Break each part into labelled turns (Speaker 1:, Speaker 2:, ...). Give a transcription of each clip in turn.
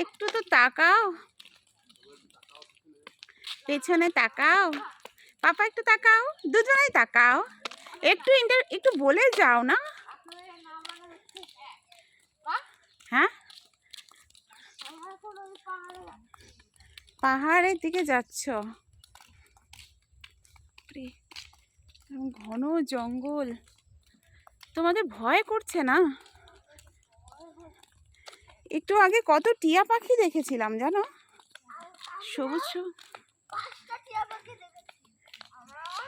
Speaker 1: একটু তো তাকাও, পেছনে তাকাও, পাপা একটু তাকাও, দুজনেই তাকাও, একটু বলে যাও না। হ্যাঁ, পাহাড়ের দিকে যাচ্ছ? ঘন জঙ্গল, তোমাদের ভয় করছে না? একটু আগে কত টিয়া পাখি দেখেছিলাম জানো, সবুজ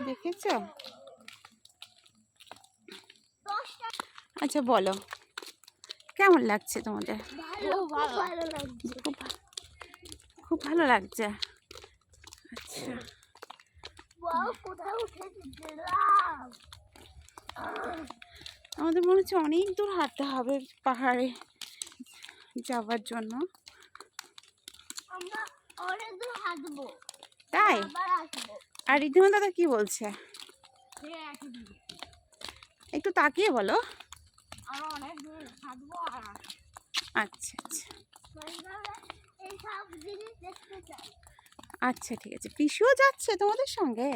Speaker 1: দেখেছ? আচ্ছা বলো, কেমন লাগছে তোমাদের? খুব ভালো লাগছে। আচ্ছা, আমাদের মনে হচ্ছে অনেক দূর হাঁটতে হবে পাহাড়ে যাওয়ার জন্য। তাই? আর রিদ্ধিমা দাদা কি বলছে একটু তাকিয়ে বলো। আচ্ছা আচ্ছা আচ্ছা, ঠিক আছে। পিসুও যাচ্ছে তোমাদের সঙ্গে?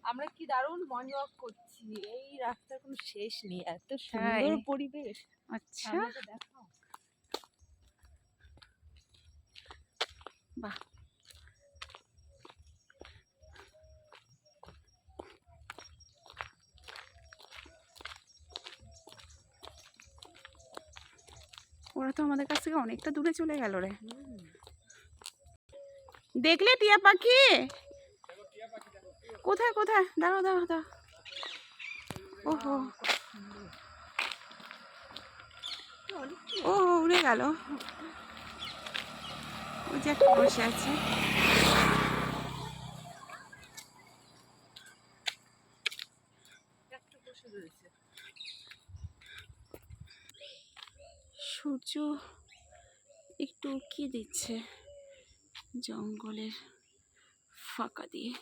Speaker 2: আমরা কি দারুণ মর্নিং ওয়াক করছি, এই রাস্তার কোনো শেষ নেই, এত সুন্দর পরিবেশ।
Speaker 1: আচ্ছা,
Speaker 2: দেখো
Speaker 1: বাহ, ওরা তো আমাদের কাছ থেকে অনেকটা দূরে চলে গেল রে। দেখলে টিয়া পাখি? কোথায় কোথায়? দাঁড়াও দাঁড়াও দাঁড়াও। ওহো ও, উড়ে গেল। ওই যে একটা বসে আছে। সূর্য একটু উঁকিয়ে দিচ্ছে জঙ্গলের ফাঁকা দিয়ে।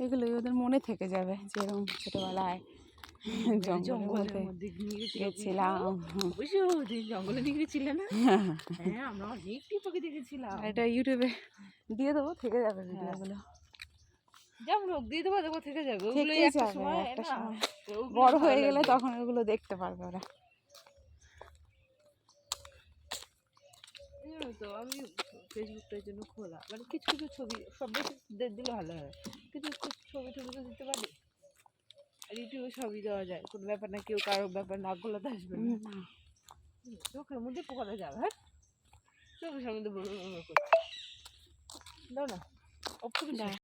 Speaker 1: এগুলোই ওদের মনে থেকে যাবে, যেরকম ছোটবেলায় জঙ্গলের মধ্যে গেছিলাম।
Speaker 2: জঙ্গলে নিয়ে গেছিলে না? হ্যাঁ, আমরা অনেক পাখি দেখেছিলাম।
Speaker 1: এটা ইউটিউবে দিয়ে দেবো, থেকে যাবে ভিডিওগুলো।
Speaker 2: যেমন হোক দিয়ে দেবো, দেখো থেকে যাবে। ওগুলো
Speaker 1: থেকে
Speaker 2: একটা
Speaker 1: যাবে,
Speaker 2: সময়
Speaker 1: একটা
Speaker 2: না,
Speaker 1: সময়
Speaker 2: ওগুলো
Speaker 1: বড়
Speaker 2: ভালো
Speaker 1: হয়ে গেলে
Speaker 2: লাগবে।
Speaker 1: তখন ওগুলো দেখতে পারবে ওরা।
Speaker 2: তো আমি ফেসবুকটার জন্য খোলা, মানে কিছু কিছু ছবি সব বেশি দিলে ভালো হয়, কিছু ছবি টবি তো দিতে পারি। আর ইউটিউবে সবই দেওয়া যায়, কোনো ব্যাপার না, কেউ কারোর ব্যাপার না গোলাতে আসবে না। চোখের মধ্যে পোকাটা যাবে। হ্যাঁ, চোখের সামনে দাও না।